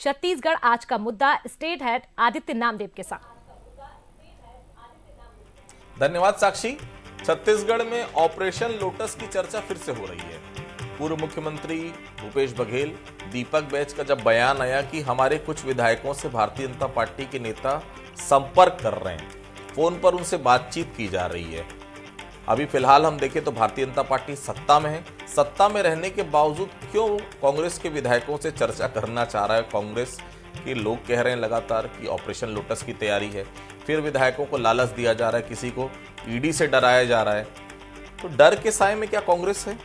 छत्तीसगढ़ आज का मुद्दा स्टेट हेड आदित्य नामदेव के साथ। धन्यवाद साक्षी। छत्तीसगढ़ में ऑपरेशन लोटस की चर्चा फिर से हो रही है। पूर्व मुख्यमंत्री भूपेश बघेल, दीपक बैज का जब बयान आया कि हमारे कुछ विधायकों से भारतीय जनता पार्टी के नेता संपर्क कर रहे हैं, फोन पर उनसे बातचीत की जा रही है। अभी फिलहाल हम देखें तो भारतीय जनता पार्टी सत्ता में है। सत्ता में रहने के बावजूद क्यों कांग्रेस के विधायकों से चर्चा करना चाह रहा है? कांग्रेस के लोग कह रहे हैं लगातार कि ऑपरेशन लोटस की तैयारी है। फिर विधायकों को लालच दिया जा रहा है, किसी को ईडी से डराया जा रहा है। तो डर के साए में क्या कांग्रेस है,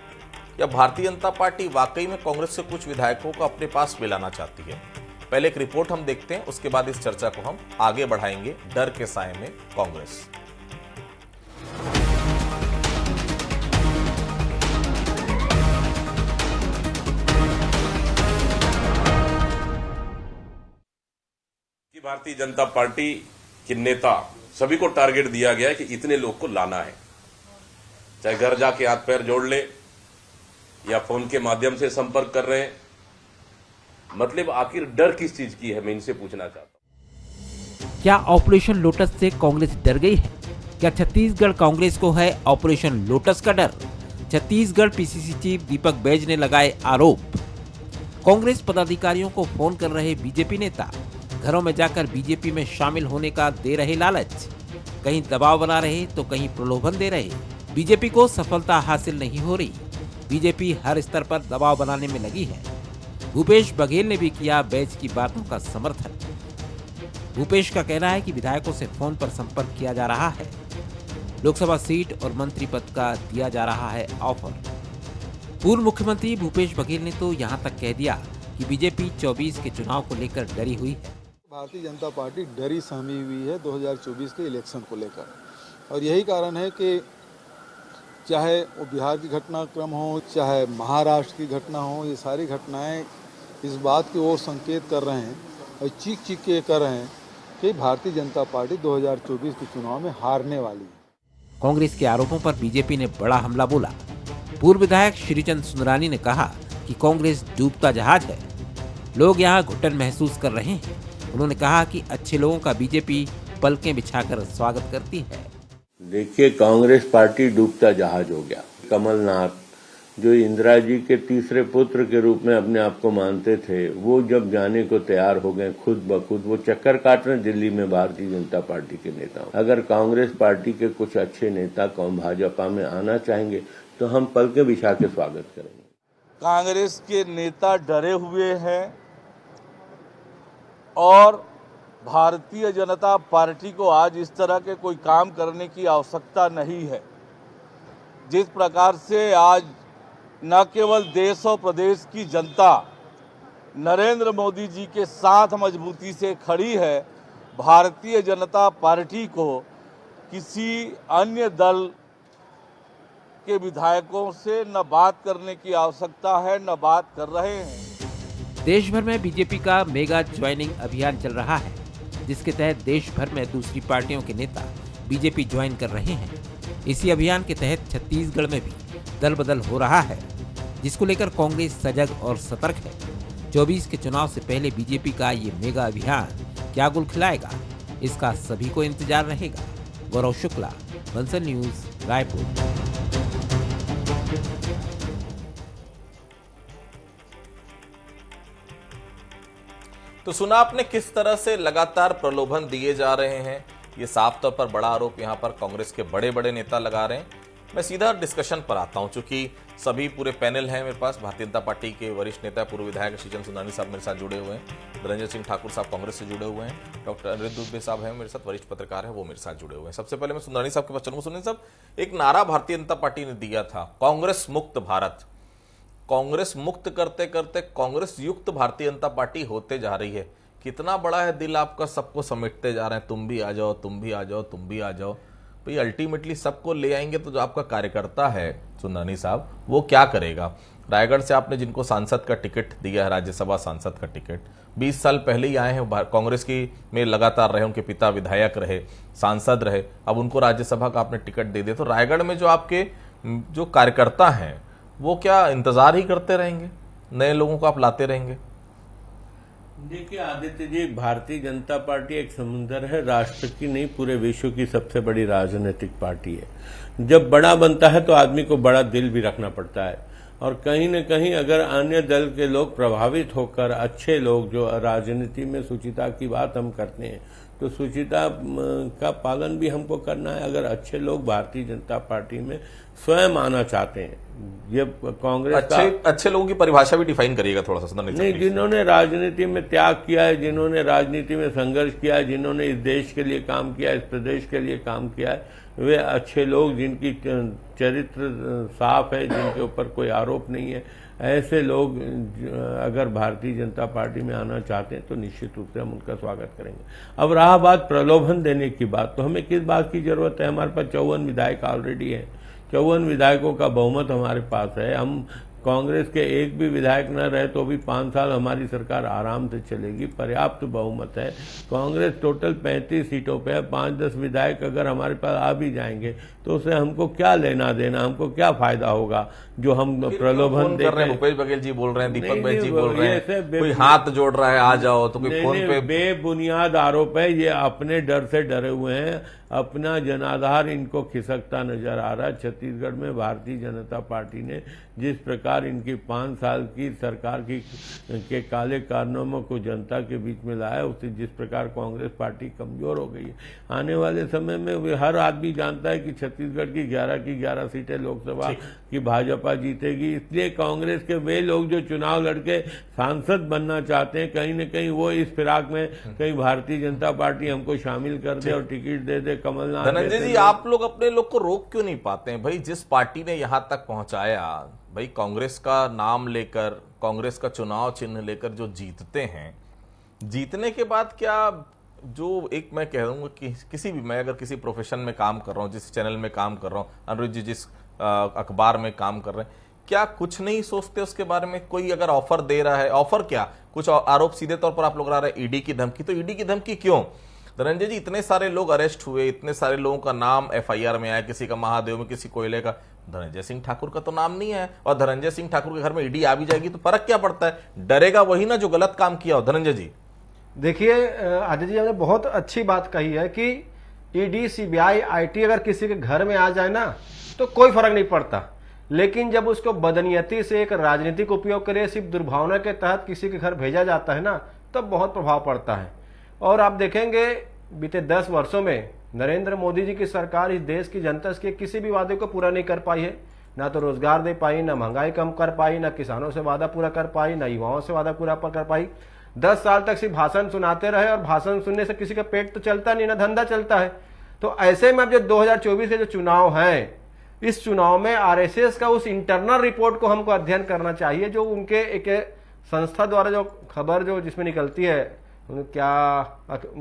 या भारतीय जनता पार्टी वाकई में कांग्रेस के कुछ विधायकों को अपने पास मिलाना चाहती है? पहले एक रिपोर्ट हम देखते हैं, उसके बाद इस चर्चा को हम आगे बढ़ाएंगे। डर के साए में कांग्रेस। भारतीय जनता पार्टी के नेता सभी को टारगेट दिया गया है कि इतने लोग को लाना है, चाहे घर जाके हाथ पैर जोड़ ले या फोन के माध्यम से संपर्क कर रहे हैं। मतलब आखिर डर किस चीज की है, मैं इनसे पूछना चाहता हूं। क्या ऑपरेशन लोटस से कांग्रेस डर गई है? क्या छत्तीसगढ़ कांग्रेस को है ऑपरेशन लोटस का डर? छत्तीसगढ़ पीसीसी चीफ दीपक बैज ने लगाए आरोप। कांग्रेस पदाधिकारियों को फोन कर रहे बीजेपी नेता, घरों में जाकर बीजेपी में शामिल होने का दे रहे लालच, कहीं दबाव बना रहे तो कहीं प्रलोभन दे रहे। बीजेपी को सफलता हासिल नहीं हो रही। बीजेपी हर स्तर पर दबाव बनाने में लगी है। भूपेश बघेल ने भी किया बैज की बातों का समर्थन। भूपेश का कहना है कि विधायकों से फोन पर संपर्क किया जा रहा है, लोकसभा सीट और मंत्री पद का दिया जा रहा है ऑफर। पूर्व मुख्यमंत्री भूपेश बघेल ने तो यहां तक कह दिया कि बीजेपी 24 के चुनाव को लेकर डरी हुई है। भारतीय जनता पार्टी डरी सहमी हुई है 2024 के इलेक्शन को लेकर, और यही कारण है कि चाहे वो बिहार की घटनाक्रम हो, चाहे महाराष्ट्र की घटना हो, ये सारी घटनाएं इस बात की ओर संकेत कर रहे हैं और चीख चीख के कर रहे हैं कि भारतीय जनता पार्टी 2024 के चुनाव में हारने वाली है। कांग्रेस के आरोपों पर बीजेपी ने बड़ा हमला बोला। पूर्व विधायक श्रीचंद सुंदरानी ने कहा कि कांग्रेस डूबता जहाज है, लोग यहाँ घुटन महसूस कर रहे हैं। उन्होंने कहा कि अच्छे लोगों का बीजेपी पलकें बिछाकर स्वागत करती है। देखिए, कांग्रेस पार्टी डूबता जहाज हो गया। कमलनाथ जो इंदिरा जी के तीसरे पुत्र के रूप में अपने आप को मानते थे, वो जब जाने को तैयार हो गए खुद ब खुद, वो चक्कर काट रहे दिल्ली में भारतीय जनता पार्टी के नेताओं। अगर कांग्रेस पार्टी के कुछ अच्छे नेता कौन भाजपा में आना चाहेंगे तो हम पलकें बिछा के स्वागत करेंगे। कांग्रेस के नेता डरे हुए हैं और भारतीय जनता पार्टी को आज इस तरह के कोई काम करने की आवश्यकता नहीं है। जिस प्रकार से आज न केवल देश और प्रदेश की जनता नरेंद्र मोदी जी के साथ मजबूती से खड़ी है, भारतीय जनता पार्टी को किसी अन्य दल के विधायकों से न बात करने की आवश्यकता है, न बात कर रहे हैं। देश भर में बीजेपी का मेगा ज्वाइनिंग अभियान चल रहा है, जिसके तहत देश भर में दूसरी पार्टियों के नेता बीजेपी ज्वाइन कर रहे हैं। इसी अभियान के तहत छत्तीसगढ़ में भी दल बदल हो रहा है, जिसको लेकर कांग्रेस सजग और सतर्क है। 24 के चुनाव से पहले बीजेपी का ये मेगा अभियान क्या गुल खिलाएगा, इसका सभी को इंतजार रहेगा। गौरव शुक्ला, बंसल न्यूज, रायपुर। तो सुना आपने किस तरह से लगातार प्रलोभन दिए जा रहे हैं। ये साफ तौर पर बड़ा आरोप यहां पर कांग्रेस के बड़े बड़े नेता लगा रहे हैं। मैं सीधा डिस्कशन पर आता हूं, चूंकि सभी पूरे पैनल हैं मेरे पास। भारतीय जनता पार्टी के वरिष्ठ नेता पूर्व विधायक श्रीचंद सुंदरानी साहब मेरे साथ जुड़े हुए हैं, धर्मेंद्र सिंह ठाकुर साहब कांग्रेस से जुड़े हुए हैं, डॉक्टर अनिरुद्ध दुबे साहब हैं मेरे साथ, वरिष्ठ पत्रकार हैं, वो मेरे साथ जुड़े हुए हैं। सबसे पहले मैं सुंदरानी साहब के पास चलूंगा। सुंदरानी साहब, एक नारा भारतीय जनता पार्टी ने दिया था, कांग्रेस मुक्त भारत। कांग्रेस मुक्त करते करते कांग्रेस युक्त भारतीय जनता पार्टी होते जा रही है। कितना बड़ा है दिल आपका, सबको समेटते जा रहे हैं, तुम भी आ जाओ, तुम भी आ जाओ, तुम भी आ जाओ। भाई अल्टीमेटली सबको ले आएंगे तो जो आपका कार्यकर्ता है सुंदरानी साहब, वो क्या करेगा? रायगढ़ से आपने जिनको सांसद का टिकट दिया है, राज्यसभा सांसद का टिकट, 20 साल पहले ही आए हैं, कांग्रेस की में लगातार रहे, उनके पिता विधायक रहे, सांसद रहे, अब उनको राज्यसभा का आपने टिकट दे दिया। तो रायगढ़ में जो आपके जो कार्यकर्ता हैं वो क्या इंतजार ही करते रहेंगे? नए लोगों को आप लाते रहेंगे? देखिए आदित्य जी, भारतीय जनता पार्टी एक समुंदर है, राष्ट्र की नहीं पूरे विश्व की सबसे बड़ी राजनीतिक पार्टी है। जब बड़ा बनता है तो आदमी को बड़ा दिल भी रखना पड़ता है, और कहीं न कहीं अगर अन्य दल के लोग प्रभावित होकर, अच्छे लोग जो राजनीति में शुचिता की बात हम करते हैं, तो शुचिता का पालन भी हमको करना है। अगर अच्छे लोग भारतीय जनता पार्टी में स्वयं आना चाहते हैं, ये कांग्रेस अच्छे लोगों की परिभाषा भी डिफाइन करिएगा थोड़ा सा। नहीं, जिन्होंने राजनीति में त्याग किया है, जिन्होंने राजनीति में संघर्ष किया है, जिन्होंने इस देश के लिए काम किया है, इस प्रदेश के लिए काम किया है, वे अच्छे लोग जिनकी चरित्र साफ है, जिनके ऊपर कोई आरोप नहीं है, ऐसे लोग अगर भारतीय जनता पार्टी में आना चाहते हैं तो निश्चित रूप से हम उनका स्वागत करेंगे। अब रहा बात प्रलोभन देने की बात, तो हमें किस बात की जरूरत है? हमारे पास 54 विधायक ऑलरेडी है, 54 विधायकों का बहुमत हमारे पास है। हम कांग्रेस के एक भी विधायक न रहे तो भी 5 साल हमारी सरकार आराम से चलेगी, पर्याप्त बहुमत है। कांग्रेस टोटल 35 सीटों पे है, 5-10 विधायक अगर हमारे पास आ भी जाएंगे तो उससे हमको क्या लेना देना, हमको क्या फायदा होगा जो हम प्रलोभन दे रहे हैं? भूपेश बघेल जी बोल रहे हैं, दीपक बैज जी बोल रहे हैं, कोई हाथ जोड़ रहा है आ जाओ, तो कोई फोन पे बेबुनियाद आरोप है। ये अपने डर से डरे हुए हैं, अपना जनाधार इनको खिसकता नजर आ रहा है। छत्तीसगढ़ में भारतीय जनता पार्टी ने जिस प्रकार इनकी 5 साल की सरकार के काले कारनामों को जनता के बीच में लाया, उससे जिस प्रकार कांग्रेस पार्टी कमजोर हो गई है, आने वाले समय में हर आदमी जानता है कि छत्तीसगढ़ की 11 सीटें लोकसभा की भाजपा जीतेगी। इसलिए कांग्रेस के वे लोग जो चुनाव लड़के सांसद बनना चाहते हैं, कहीं न कहीं वो इस फिराक में कहीं भारतीय जनता पार्टी हमको शामिल कर दे और टिकट दे दे। कमलनाथ धनंजय जी, आप लोग अपने लोग को रोक क्यों नहीं पाते हैं? भाई जिस पार्टी ने यहां तक पहुंचाया, भाई कांग्रेस का नाम लेकर, कांग्रेस का चुनाव चिन्ह लेकर जो जीतते हैं, जीतने के बाद क्या जो एक मैं कह दूंगा कि किसी भी, मैं अगर किसी प्रोफेशन में काम कर रहा हूं, जिस चैनल में काम कर रहा हूं, अनुज जी जिस अखबार में काम कर रहे हैं, क्या कुछ नहीं सोचते उसके बारे में? कोई अगर ऑफर दे रहा है, ऑफर क्या, कुछ आरोप सीधे तौर पर आप लोग ला रहे हैं, ईडी की धमकी, तो ईडी की धमकी क्यों? धनंजय जी, इतने सारे लोग अरेस्ट हुए, इतने सारे लोगों का नाम एफआईआर में आया, किसी का महादेव में, किसी कोयले का, धनंजय सिंह ठाकुर का तो नाम नहीं है। और धनंजय सिंह ठाकुर के घर में ईडी आ भी जाएगी तो फर्क क्या पड़ता है? डरेगा वही ना जो गलत काम किया हो। धनंजय जी देखिए, आदित्य जी हमने बहुत अच्छी बात कही है कि ईडी, सीबीआई, आईटी अगर किसी के घर में आ जाए ना तो कोई फर्क नहीं पड़ता, लेकिन जब उसको बदनीयती से एक राजनीतिक उपयोग के लिए सिर्फ दुर्भावना के तहत किसी के घर भेजा जाता है ना, तब बहुत प्रभाव पड़ता है। और आप देखेंगे बीते 10 वर्षों में नरेंद्र मोदी जी की सरकार इस देश की जनता के किसी भी वादे को पूरा नहीं कर पाई है। ना तो रोजगार दे पाई, ना महंगाई कम कर पाई, ना किसानों से वादा पूरा कर पाई, ना युवाओं से वादा पूरा कर पाई। 10 साल तक सिर्फ भाषण सुनाते रहे, और भाषण सुनने से किसी का पेट तो चलता नहीं, ना धंधा चलता है। तो ऐसे में अब जो 2024 के जो चुनाव हैं, इस चुनाव में आरएसएस का उस इंटरनल रिपोर्ट को हमको अध्ययन करना चाहिए, जो उनके एक संस्था द्वारा जो खबर जो जिसमें निकलती है, क्या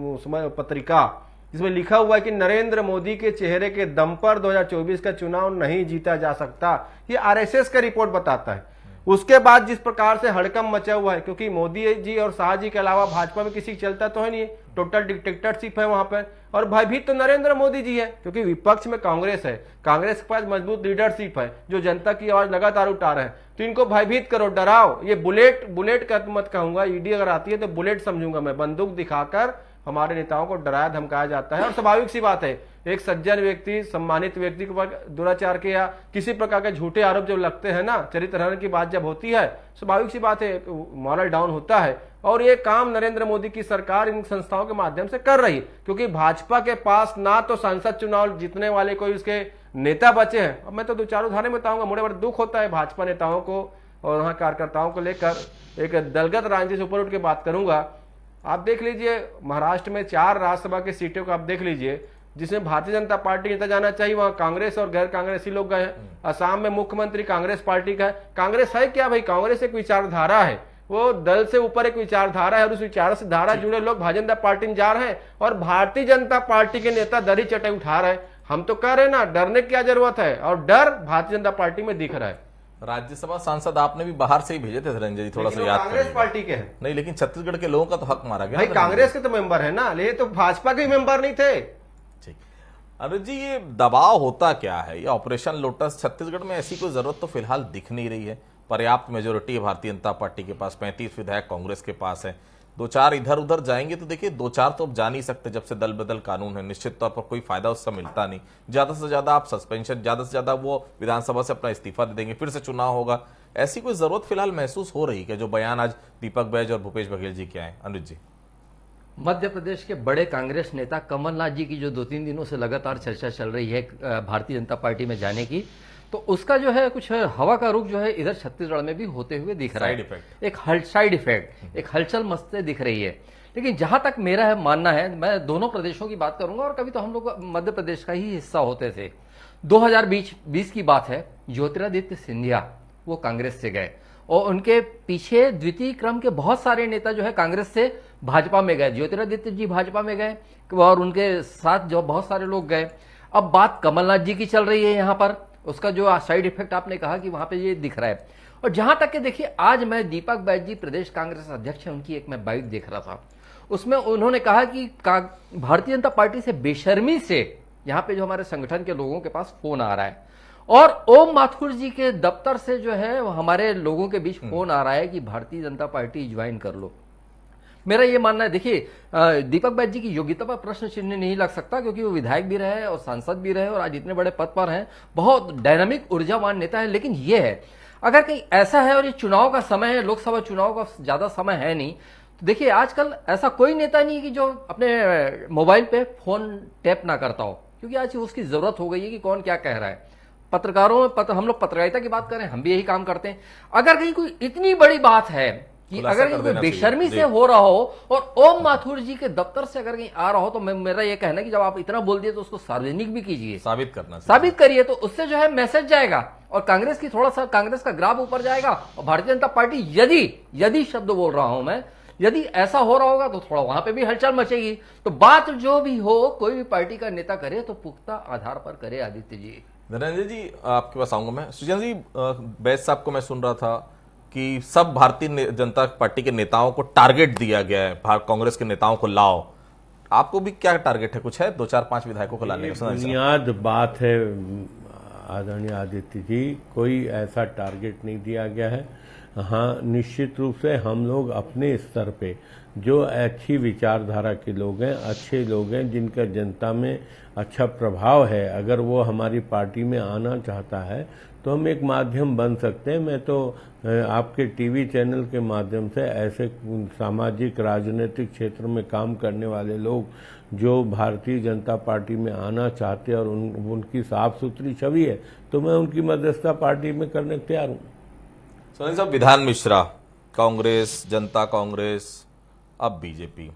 उसमें पत्रिका, जिसमें लिखा हुआ है कि नरेंद्र मोदी के चेहरे के दम पर 2024 का चुनाव नहीं जीता जा सकता। ये आरएसएस का रिपोर्ट बताता है। उसके बाद जिस प्रकार से हड़कंप मचा हुआ है, क्योंकि मोदी जी और शाह जी के अलावा भाजपा में किसी चलता तो है नहीं, टोटल डिक्टेटरशिप है वहां पर, और भयभीत तो नरेंद्र मोदी जी है, क्योंकि विपक्ष में कांग्रेस है, कांग्रेस के पास मजबूत लीडरशिप है जो जनता की आवाज लगातार उठा रहे हैं। तो इनको भयभीत करो, डराओ। ये बुलेट का मत कहूंगा, ईडी अगर आती है तो बुलेट समझूंगा मैं, बंदूक दिखाकर हमारे नेताओं को डराया धमकाया जाता है। और स्वाभाविक सी बात है, एक सज्जन व्यक्ति, सम्मानित व्यक्ति के ऊपर दुराचार के या किसी प्रकार के झूठे आरोप जब लगते हैं ना, चरित्रहरण की बात जब होती है, स्वाभाविक सी बात है मॉरल डाउन होता है। और ये काम नरेंद्र मोदी की सरकार इन संस्थाओं के माध्यम से कर रही है, क्योंकि भाजपा के पास ना तो संसद चुनाव जीतने वाले कोई उसके नेता बचे हैं। अब मैं तो 2-4 उदाहरण बताऊंगा। मुझे बड़ा दुख होता है भाजपा नेताओं को और वहां कार्यकर्ताओं को लेकर। एक दलगत राजनीति से ऊपर उठ के बात करूंगा। आप देख लीजिए, महाराष्ट्र में 4 राज्यसभा की सीटों को आप देख लीजिए, जिसमें भारतीय जनता पार्टी नेता जाना चाहिए, वहां कांग्रेस और गैर कांग्रेसी लोग गए हैं। असम में मुख्यमंत्री कांग्रेस पार्टी का है। कांग्रेस है क्या भाई? कांग्रेस एक विचारधारा है, वो दल से ऊपर एक विचारधारा है, और उस विचारधारा से जुड़े लोग भारतीय जनता पार्टी में जा रहे हैं, और भारतीय जनता पार्टी के नेता दरी चटाई उठा रहे हैं। हम तो कह रहे हैं ना, डरने की क्या जरूरत है, और डर भारतीय जनता पार्टी में दिख रहा है। राज्यसभा सांसद आपने भी बाहर से ही भेजे थे धनंजय जी, थोड़ा सा याद कांग्रेस पार्टी के हैं। नहीं, लेकिन छत्तीसगढ़ के लोगों का तो हक मारा गया भाई, कांग्रेस के तो मेंबर है ना, लेकिन तो भाजपा के मेंबर नहीं थे। ठीक, अनुज जी, ये दबाव होता क्या है? ये ऑपरेशन लोटस, छत्तीसगढ़ में ऐसी कोई जरूरत तो फिलहाल दिख नहीं रही है। पर्याप्त मेजोरिटी है भारतीय जनता पार्टी के पास, 35 विधायक कांग्रेस के पास है। दो चार इधर उधर जाएंगे तो देखिए, दो चार तो अब जा नहीं सकते जब से दल बदल कानून है, निश्चित तौर पर कोई फायदा उससे मिलता नहीं। ज्यादा से ज्यादा आप सस्पेंशन, ज्यादा से ज्यादा वो विधानसभा से अपना इस्तीफा दे देंगे, फिर से चुनाव होगा। ऐसी कोई जरूरत फिलहाल महसूस हो रही है जो बयान आज दीपक बैज और भूपेश बघेल जी के आए? अनुज जी। मध्य प्रदेश के बड़े कांग्रेस नेता कमलनाथ जी की जो 2-3 दिनों से लगातार चर्चा चल रही है भारतीय जनता पार्टी में जाने की, तो उसका जो है कुछ हवा का रुख जो है इधर छत्तीसगढ़ में भी होते हुए दिख रहा है। साइड इफेक्ट, एक हलचल मस्ते दिख रही है। लेकिन जहां तक मेरा है मानना है, मैं दोनों प्रदेशों की बात करूंगा और कभी तो हम लोग मध्य प्रदेश का ही हिस्सा होते थे। 2020 की बात है, ज्योतिरादित्य सिंधिया वो कांग्रेस से गए और उनके पीछे द्वितीय क्रम के बहुत सारे नेता जो है कांग्रेस से भाजपा में गए। ज्योतिरादित्य जी भाजपा में गए और उनके साथ जो बहुत सारे लोग गए। अब बात कमलनाथ जी की चल रही है यहाँ पर, उसका जो साइड इफेक्ट आपने कहा कि वहां पे ये दिख रहा है। और जहां तक कि देखिए, आज मैं दीपक बैज जी प्रदेश कांग्रेस अध्यक्ष है, उनकी एक मैं बाइट देख रहा था, उसमें उन्होंने कहा कि भारतीय जनता पार्टी से बेशर्मी से यहाँ पे जो हमारे संगठन के लोगों के पास फोन आ रहा है और ओम माथुर जी के दफ्तर से जो है हमारे लोगों के बीच फोन आ रहा है कि भारतीय जनता पार्टी ज्वाइन कर लो। मेरा ये मानना है, देखिए दीपक बैज जी की योग्यता पर प्रश्न चिन्ह नहीं लग सकता, क्योंकि वो विधायक भी रहे और सांसद भी रहे और आज इतने बड़े पद पर हैं, बहुत डायनामिक ऊर्जावान नेता है। लेकिन ये है, अगर कहीं ऐसा है और ये चुनाव का समय है, लोकसभा चुनाव का ज्यादा समय है नहीं, तो देखिए आजकल ऐसा कोई नेता नहीं कि जो अपने मोबाइल पे फोन टैप ना करता हो, क्योंकि आज उसकी जरूरत हो गई है कि कौन क्या कह रहा है। पत्रकारों में हम लोग पत्रकारिता की बात करें, हम भी यही काम करते हैं। अगर कहीं कोई इतनी बड़ी बात है कि अगर कोई बेशर्मी से हो रहा हो और ओम माथुर जी के दफ्तर से अगर कहीं आ रहा हो, तो मेरा ये कहना है कि जब आप इतना बोल दिए तो उसको सार्वजनिक भी कीजिए, साबित करिए, तो उससे जो है मैसेज जाएगा और कांग्रेस की थोड़ा सा कांग्रेस का ग्राफ ऊपर जाएगा। और भारतीय जनता पार्टी यदि शब्द बोल रहा हूं मैं, यदि ऐसा हो रहा होगा तो थोड़ा वहां पे भी हलचल मचेगी। तो बात जो भी हो, कोई भी पार्टी का नेता करे तो पुख्ता आधार पर करे। आदित्य जी, धनंजय जी आपके पास आऊंगा मैं। सुजन जी, बैज साहब को मैं सुन रहा था कि सब भारतीय जनता पार्टी के नेताओं को टारगेट दिया गया है, कांग्रेस के नेताओं को लाओ। आपको भी क्या टारगेट है? कुछ है 2-4-5 विधायकों को लाने का? बुनियाद बात है आदरणीय आदित्य जी, कोई ऐसा टारगेट नहीं दिया गया है। हाँ, निश्चित रूप से हम लोग अपने स्तर पे जो अच्छी विचारधारा के लोग हैं, अच्छे लोग हैं, जिनका जनता में अच्छा प्रभाव है, अगर वो हमारी पार्टी में आना चाहता है तो हम एक माध्यम बन सकते हैं। मैं तो आपके टीवी चैनल के माध्यम से ऐसे सामाजिक राजनीतिक क्षेत्र में काम करने वाले लोग जो भारतीय जनता पार्टी में आना चाहते हैं और उनकी साफ सुथरी छवि है, तो मैं उनकी मध्यस्थता पार्टी में करने तैयार हूँ। सोनी साहब, विधान मिश्रा, कांग्रेस, जनता कांग्रेस, अब बीजेपी।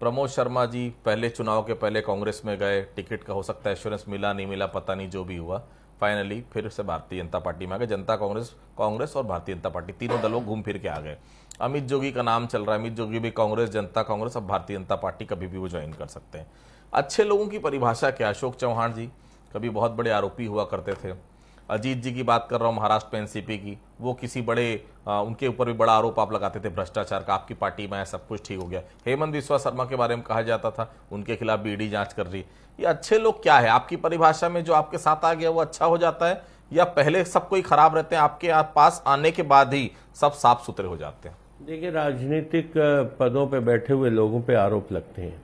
प्रमोद शर्मा जी पहले चुनाव के पहले कांग्रेस में गए, टिकट का हो सकता है एश्योरेंस मिला नहीं मिला, पता नहीं, जो भी हुआ, फाइनली फिर से भारतीय जनता पार्टी में आ गए। जनता कांग्रेस और भारतीय जनता पार्टी तीनों दलों घूम फिर के आ गए। अमित जोगी का नाम चल रहा है, अमित जोगी भी कांग्रेस, जनता कांग्रेस, अब भारतीय जनता पार्टी, कभी भी वो ज्वाइन कर सकते हैं। अच्छे लोगों की परिभाषा क्या? अशोक चौहान जी कभी बहुत बड़े आरोपी हुआ करते थे। अजीत जी की बात कर रहा हूं, महाराष्ट्र पे एनसीपी की, वो किसी बड़े उनके ऊपर भी बड़ा आरोप आप लगाते थे भ्रष्टाचार का, आपकी पार्टी में सब कुछ ठीक हो गया। हेमंत बिस्वा शर्मा के बारे में कहा जाता था उनके खिलाफ भी ईडी जांच कर रही। ये अच्छे लोग क्या है आपकी परिभाषा में? जो आपके साथ आ गया वो अच्छा हो जाता है, या पहले सब कोई खराब रहते हैं, आपके पास आने के बाद ही सब साफ सुथरे हो जाते हैं? देखिए, राजनीतिक पदों पे बैठे हुए लोगों पे आरोप लगते हैं।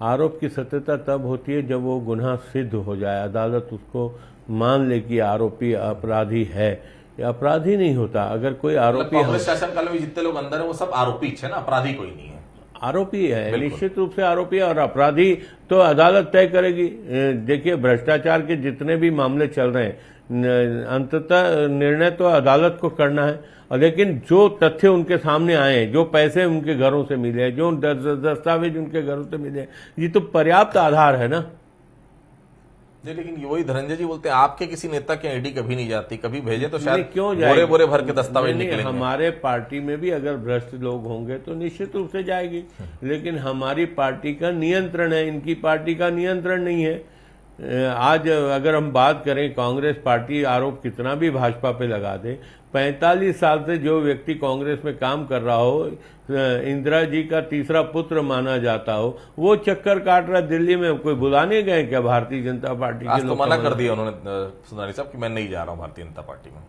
आरोप की सत्यता तब होती है जब वो गुनाह सिद्ध हो जाए, अदालत उसको मान ले कि आरोपी अपराधी है। या अपराधी नहीं होता अगर कोई आरोपी। कांग्रेस शासनकाल में जितने लोग अंदर है वो सब आरोपी है ना, अपराधी कोई नहीं है। आरोपी है, निश्चित रूप से आरोपी है, और अपराधी तो अदालत तय करेगी। देखिए, भ्रष्टाचार के जितने भी मामले चल रहे हैं, अंततः निर्णय तो अदालत को करना है। और लेकिन जो तथ्य उनके सामने आए, जो पैसे उनके घरों से मिले, जो दस्तावेज उनके घरों से मिले, ये तो पर्याप्त आधार है ना। जी, लेकिन वही धनंजय जी बोलते हैं आपके किसी नेता की ईडी कभी नहीं जाती, कभी भेजे तो शायद क्यों जाएगी? बोरे भर के दस्तावेज निकलेंगे। हमारे पार्टी में भी अगर भ्रष्ट लोग होंगे तो निश्चित रूप से जाएगी, लेकिन हमारी पार्टी का नियंत्रण है, इनकी पार्टी का नियंत्रण नहीं है। आज अगर हम बात करें, कांग्रेस पार्टी आरोप कितना भी भाजपा पे लगा दे, 45 साल से जो व्यक्ति कांग्रेस में काम कर रहा हो, इंदिरा जी का तीसरा पुत्र माना जाता हो, वो चक्कर काट रहा दिल्ली में। कोई बुलाने गए क्या भारतीय जनता पार्टी के लोग? तो मना कर दिया उन्होंने सुनारी साहब कि मैं नहीं जा रहा हूं भारतीय जनता पार्टी में,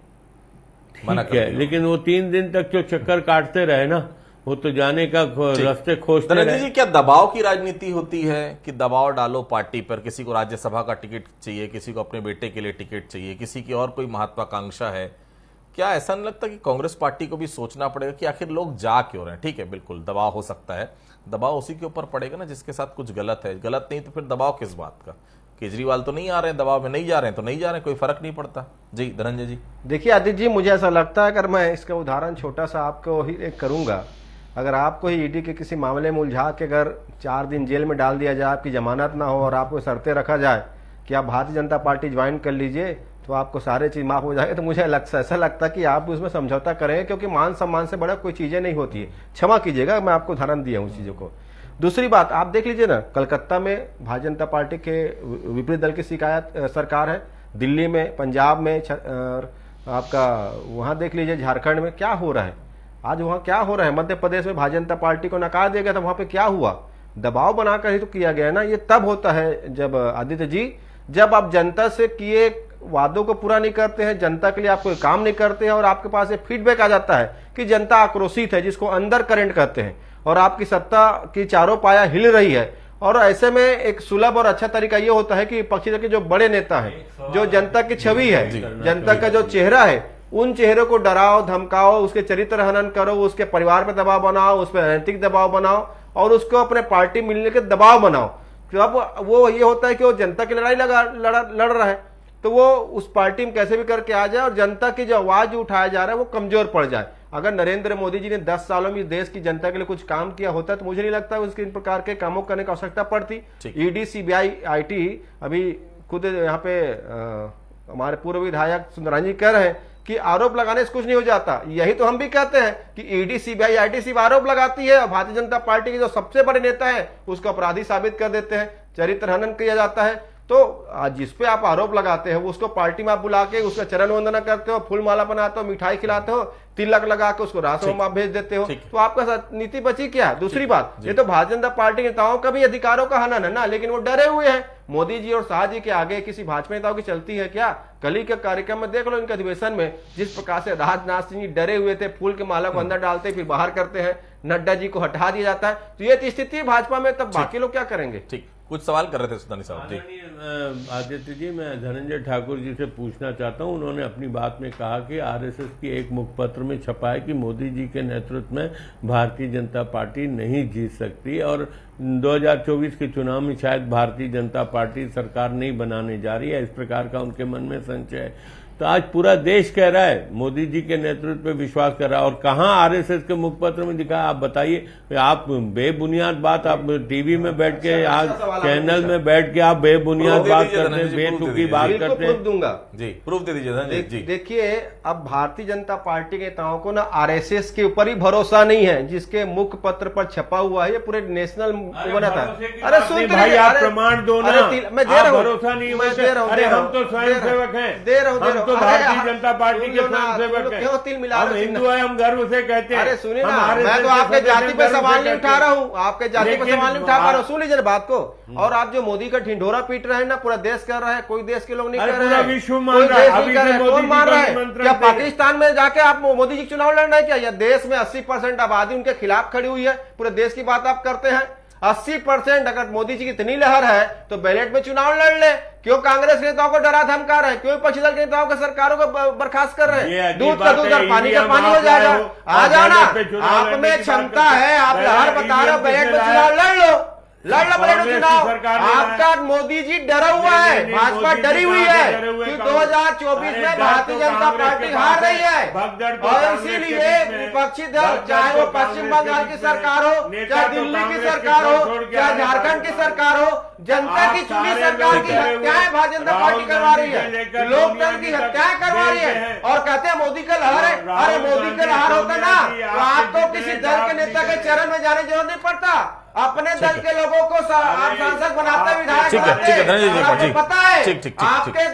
मना कर दिया। लेकिन वो 3 दिन तक जो चक्कर काटते रहे ना, वो तो जाने का रास्ते खोजते धनंजय रहे। जी, क्या दबाव की राजनीति होती है कि दबाव डालो पार्टी पर, किसी को राज्यसभा का टिकट चाहिए, किसी को अपने बेटे के लिए टिकट चाहिए, किसी की और कोई महत्वाकांक्षा है? क्या ऐसा नहीं लगता कि कांग्रेस पार्टी को भी सोचना पड़ेगा कि आखिर लोग जा क्यों रहे हैं? ठीक है, बिल्कुल दबाव हो सकता है, दबाव उसी के ऊपर पड़ेगा ना जिसके साथ कुछ गलत है, गलत नहीं तो फिर दबाव किस बात का? केजरीवाल तो नहीं आ रहे हैं, दबाव में नहीं जा रहे हैं तो नहीं जा रहे हैं, कोई फर्क नहीं पड़ता। जी धनंजय जी। देखिए आदित्य जी, मुझे ऐसा लगता है, अगर मैं इसका उदाहरण छोटा सा आपको ही एक करूंगा, अगर आपको ही ईडी के किसी मामले में उलझा के अगर 4 दिन जेल में डाल दिया जाए, आपकी जमानत ना हो और आपको शर्तें रखा जाए कि आप भारतीय जनता पार्टी ज्वाइन कर लीजिए तो आपको सारे चीज माफ हो जाएगा, तो मुझे ऐसा लगता है कि आप उसमें समझौता करें, क्योंकि मान सम्मान से बड़ा कोई चीजें नहीं होती है। क्षमा कीजिएगा, मैं आपको उदाहरण दिया हूँ चीजों को। दूसरी बात आप देख लीजिए ना, कलकत्ता में भारतीय जनता पार्टी के विपरीत दल की शिकायत सरकार है, दिल्ली में, पंजाब में, आपका वहां देख लीजिए झारखंड में क्या हो रहा है, आज वहां क्या हो रहा है, मध्य प्रदेश में भारतीय जनता पार्टी को नकार दिया गया था, वहां पे क्या हुआ, दबाव बनाकर ही तो किया गया ना। ये तब होता है जब आदित्य जी, जब आप जनता से किए वादों को पूरा नहीं करते हैं, जनता के लिए आप कोई काम नहीं करते हैं और आपके पास एक फीडबैक आ जाता है कि जनता आक्रोशित है, जिसको अंदर करंट कहते हैं, और आपकी सत्ता की चारों पाया हिल रही है। और ऐसे में एक सुलभ और अच्छा तरीका ये होता है कि विपक्षी दल के जो बड़े नेता हैं, जो जनता की छवि है, जनता का जो चेहरा है, उन चेहरों को डराओ, धमकाओ, उसके चरित्र हनन करो, उसके परिवार पे दबाव बनाओ, उस पर नैतिक दबाव बनाओ और उसको अपने पार्टी मिलने के दबाव बनाओ। तो अब वो ये होता है कि वो जनता की लड़ाई लड़ रहा है, तो वो उस पार्टी में कैसे भी करके आ जाए और जनता की जो आवाज उठाया जा रहा है वो कमजोर पड़ जाए। अगर नरेंद्र मोदी जी ने 10 सालों में देश की जनता के लिए कुछ काम किया होता तो मुझे नहीं लगता उसके इन प्रकार के कामों करने की आवश्यकता पड़ती। ईडी, सीबीआई, आईटी, अभी खुद यहाँ पे हमारे पूर्व विधायक सुंदरानी जी कह रहे हैं कि आरोप लगाने से कुछ नहीं हो जाता। यही तो हम भी कहते हैं कि ईडी, सीबीआई, आईटी सिर्फ आरोप लगाती है और भारतीय जनता पार्टी के जो सबसे बड़े नेता हैं उसको अपराधी साबित कर देते हैं, चरित्र हनन किया जाता है। तो जिसपे आप आरोप लगाते हो उसको पार्टी में आप बुला के उसका चरण वंदना करते हो, फूल माला बनाते हो, मिठाई खिलाते हो, तिलक लगा के उसको राशन में आप भेज देते हो, तो आपका नीति बची क्या? दूसरी बात, ये तो भारतीय जनता पार्टी नेताओं का भी अधिकारों का हनन है ना, लेकिन वो डरे हुए हैं। मोदी जी और शाह जी के आगे किसी भाजपा नेताओं की चलती है क्या? कल ही के कार्यक्रम में देख लो, इनके अधिवेशन में जिस प्रकार से राजनाथ सिंह जी डरे हुए थे, फूल के माला को अंदर डालते फिर बाहर करते हैं, नड्डा जी को हटा दिया जाता है। तो ये स्थिति है भाजपा में, तब बाकी लोग क्या करेंगे? ठीक, कुछ सवाल कर रहे थे सुदानी साहब जी। आदित्य जी, मैं धनंजय ठाकुर जी से पूछना चाहता हूं, उन्होंने अपनी बात में कहा कि आरएसएस की एक मुखपत्र में छपा है कि मोदी जी के नेतृत्व में भारतीय जनता पार्टी नहीं जीत सकती और 2024 के चुनाव में शायद भारतीय जनता पार्टी सरकार नहीं बनाने जा रही है, इस प्रकार का उनके मन में संशय है। तो आज पूरा देश कह रहा है मोदी जी के नेतृत्व पे विश्वास कर रहा है, और कहां आरएसएस के मुखपत्र में दिखा? आप बताइए। आप बेबुनियाद बात, आप टीवी में बैठ के, आज चैनल में बैठ के आप बेबुनियाद बात करते हैं, बेतुकी बात करते हैं। दूंगा जी, प्रूफ दे दीजिए। देखिए, अब भारतीय जनता पार्टी के नेताओं को ना आरएसएस के ऊपर ही भरोसा नहीं है, जिसके मुखपत्र पर छपा हुआ है, ये पूरे नेशनल बना था। अरे सुन भाई, आप प्रमाण दो ना, मैं दे रहा हूँ, भरोसा नहीं, मैं दे रहा हूँ। अरे हम तो स्वयं सेवक हैं, दे रहा हूँ, तो भारतीय जनता पार्टी के स्वयंसेवक हैं, हम हिंदू हैं, हम गर्व से कहते हैं। अरे सुनिए ना, मैं तो आपके जाति पे सवाल नहीं उठा रहा हूँ, आपके जाति पे सवाल नहीं उठा पा रहा हूँ, सुन लीजिए बात को। और आप जो मोदी का ढिंढोरा पीट रहे हैं ना, पूरा देश कर रहा है, कोई देश के लोग नहीं कर रहे हैं, विश्व मान रहा है, कौन मान रहा है? क्या पाकिस्तान में जाके आप मोदी जी चुनाव लड़ना है क्या? या देश में 80% आबादी उनके खिलाफ खड़ी हुई है, पूरे देश की बात आप करते हैं। 80% अगर मोदी जी की इतनी लहर है तो बैलेट में चुनाव लड़ ले। क्यों कांग्रेस नेताओं को डरा धमका रहे हैं? क्यों विपक्षी दल के नेताओं को सरकारों को बर्खास्त कर रहे हैं? दूध का दूध और पानी का पानी हो जाएगा। आ जाना, आप में क्षमता है, आप लहर बता रहे हो, बैलेट में चुनाव लड़ लो, लड़ लो बैलेट में चुनाव। आपका मोदी जी डरा हुआ है, भाजपा डरी हुई है कि 2024 में भारतीय जनता पार्टी हार रही है, और इसीलिए विपक्षी दल, चाहे वो पश्चिम बंगाल की सरकार हो, चाहे दिल्ली की सरकार हो, चाहे झारखंड की सरकार हो, जनता की चुनी सरकार की हत्याएं भारतीय जनता पार्टी करवा रही है, लोकतंत्र की हत्याएं करवा रही है, और कहते हैं मोदी का लहर है। अरे मोदी का लहर होता ना तो आपको किसी दल के नेता के चरण में जाने की जरूरत नहीं पड़ता, अपने दल के लोगों को आप सांसद बनाते, विधायक बनाते, पता है आपके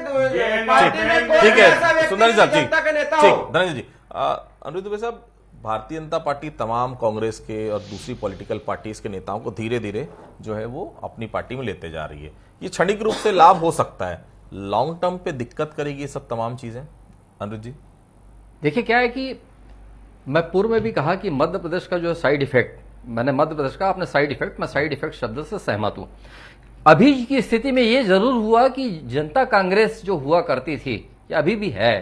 पार्टी में कोई ऐसा व्यक्ति जनता के नेता हो। धनंजय जी, अनिरुद्ध भाई साहब, भारतीय जनता पार्टी तमाम कांग्रेस के और दूसरी पॉलिटिकल पार्टीज के नेताओं को धीरे धीरे जो है वो अपनी पार्टी में लेते जा रही है। ये क्षणिक रूप से लाभ हो सकता है, लॉन्ग टर्म पे दिक्कत करेगी ये सब तमाम चीजें? अनिरुद्ध जी, देखिए क्या है कि मैं पूर्व में भी कहा कि मध्य प्रदेश का जो साइड इफेक्ट, मैंने मध्य प्रदेश का अपने साइड इफेक्ट, मैं साइड इफेक्ट शब्द से सहमत हूं। अभी की स्थिति में ये जरूर हुआ कि जनता कांग्रेस जो हुआ करती थी या अभी भी है,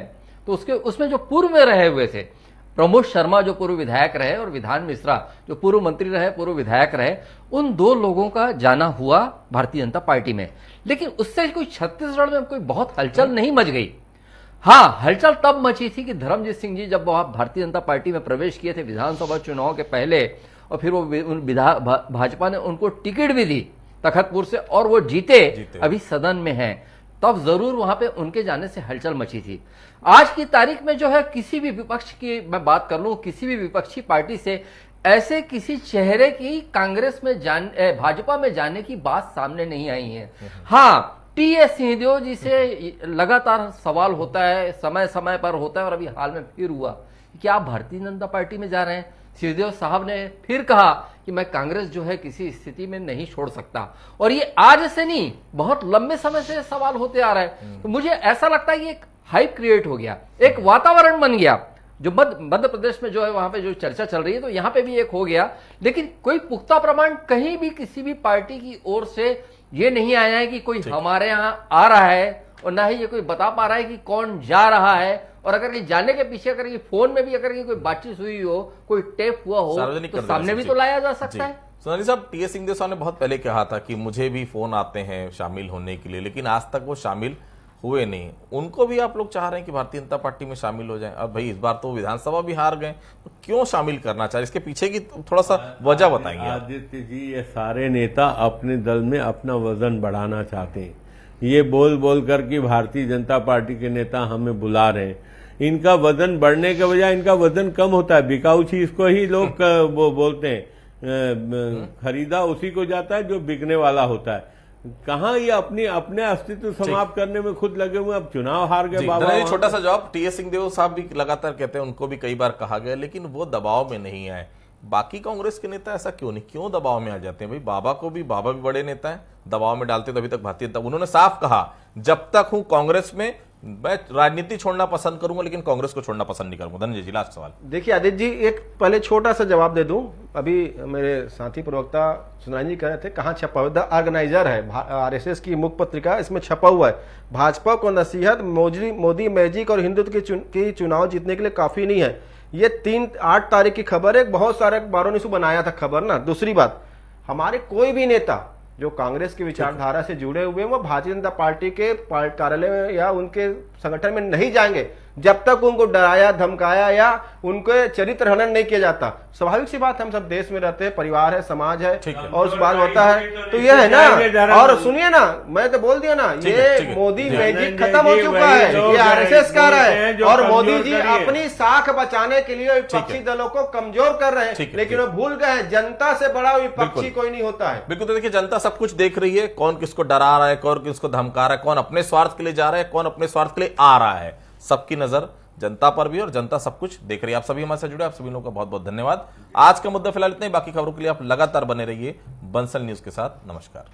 तो उसमें जो पूर्व में रहे हुए थे, प्रमोद शर्मा जो पूर्व विधायक रहे और विधान मिश्रा जो पूर्व मंत्री रहे, पूर्व विधायक रहे, उन दो लोगों का जाना हुआ भारतीय जनता पार्टी में। लेकिन उससे कोई छत्तीसगढ़ में कोई बहुत हलचल नहीं मच गई। हाँ, हलचल तब मची थी कि धर्मजीत सिंह जी जब वह भारतीय जनता पार्टी में प्रवेश किए थे विधानसभा चुनाव के पहले, और फिर वो भाजपा ने उनको टिकट भी दी तखतपुर से और वो जीते। अभी सदन में हैं, तब जरूर वहां पे उनके जाने से हलचल मची थी। आज की तारीख में जो है किसी भी विपक्ष की मैं बात कर लूं, किसी भी विपक्षी पार्टी से ऐसे किसी चेहरे की कांग्रेस में भाजपा में जाने की बात सामने नहीं आई है। हाँ, टी.एस. सिंहदेव जी से लगातार सवाल होता है, समय समय पर होता है, और अभी हाल में फिर हुआ कि आप भारतीय जनता पार्टी में जा रहे हैं। सिंहदेव साहब ने फिर कहा कि मैं कांग्रेस जो है किसी स्थिति में नहीं छोड़ सकता, और ये आज से नहीं, बहुत लंबे समय से सवाल होते आ रहा है। तो मुझे ऐसा लगता है कि एक हाइप क्रिएट हो गया, एक वातावरण बन गया जो मध्य प्रदेश में जो है वहां पे जो चर्चा चल रही है, तो यहां पे भी एक हो गया। लेकिन कोई पुख्ता प्रमाण कहीं भी किसी भी पार्टी की ओर से ये नहीं आया है कि कोई हमारे यहां आ रहा है, और ना ही ये कोई बता पा रहा है कि कौन जा रहा है। और अगर ये जाने के पीछे अगर ये फोन में भी अगर ये कोई बातचीत हुई हो, कोई टेप हुआ हो, तो सामने भी तो लाया जा सकता है। सोनाली साहब, टी.एस. सिंहदेव साहब ने बहुत पहले कहा था कि मुझे भी फोन आते हैं शामिल होने के लिए, लेकिन आज तक वो शामिल हुए नहीं। उनको भी आप लोग चाह रहे हैं कि भारतीय जनता पार्टी में शामिल हो जाएं। अब भाई इस बार तो विधानसभा भी हार गए, तो क्यों शामिल करना चाह रहे, इसके पीछे की थोड़ा सा वजह बताएंगे। आदित्य जी, ये सारे नेता अपने दल में अपना वजन बढ़ाना चाहते हैं। ये बोल बोल कर कि भारतीय जनता पार्टी के नेता हमें बुला रहे हैं, इनका वजन बढ़ने के बजाय इनका वजन कम होता है। बिकाऊ चीज को ही लोग वो बोलते हैं, खरीदा उसी को जाता है जो बिकने वाला होता है। कहाँ ये अपने अस्तित्व समाप्त करने में खुद लगे हुए, अब चुनाव हार गए बाबा। छोटा सा जवाब, टी.एस. सिंहदेव साहब भी लगातार कहते हैं, उनको भी कई बार कहा गया, लेकिन वो दबाव में नहीं आए। बाकी कांग्रेस के नेता ऐसा क्यों नहीं, क्यों दबाव में आ जाते हैं? भाई बाबा भी बड़े नेता हैं, दबाव में डालते तो अभी तक भारतीय जनता, उन्होंने साफ कहा जब तक हूं कांग्रेस में मैं राजनीति छोड़ना पसंद करूंगा, लेकिन कांग्रेस को छोड़ना पसंद नहीं करूंगा। धनंजय जी, लास्ट सवाल। देखिए आदित्य जी, एक पहले छोटा सा जवाब दे दूं। अभी मेरे साथी प्रवक्ता सुनाई जी कह रहे थे कहां छपा हुआ, द ऑर्गेनाइजर है आरएसएस की मुख्य पत्रिका, इसमें छपा हुआ है भाजपा को नसीहत, मोदी मैजिक और हिंदुत्व की चुनाव जीतने के लिए काफी नहीं है। ये 8 तारीख की खबर है, बहुत सारे अखबारों ने इसको बनाया था खबर ना। दूसरी बात, हमारे कोई भी नेता जो कांग्रेस की विचारधारा से जुड़े हुए हैं वो भारतीय जनता पार्टी के कार्यालय में या उनके संगठन में नहीं जाएंगे जब तक उनको डराया धमकाया या उनके चरित्र हनन नहीं किया जाता। स्वाभाविक सी बात, हम सब देश में रहते हैं, परिवार है, समाज है, और उस बात होता है तो यह है ना। और सुनिए ना, मैं तो बोल दिया ना, ये मोदी मैजिक खत्म हो चुका है, ये आरएसएस का रहा है, और मोदी जी अपनी साख बचाने के लिए विपक्षी दलों को कमजोर कर रहे हैं, लेकिन वो भूल गए हैं जनता से बड़ा विपक्षी कोई नहीं होता है। बिल्कुल, तो देखिए जनता सब कुछ देख रही है, कौन किसको डरा रहा है, कौन किसको धमका रहा है, कौन अपने स्वार्थ के लिए जा रहा है, कौन अपने स्वार्थ के लिए आ रहा है। सबकी नजर जनता पर भी, और जनता सब कुछ देख रही है। आप सभी हमारे साथ जुड़े, आप सभी लोगों का बहुत बहुत धन्यवाद। आज का मुद्दा फिलहाल इतना ही, बाकी खबरों के लिए आप लगातार बने रहिए बंसल न्यूज के साथ। नमस्कार।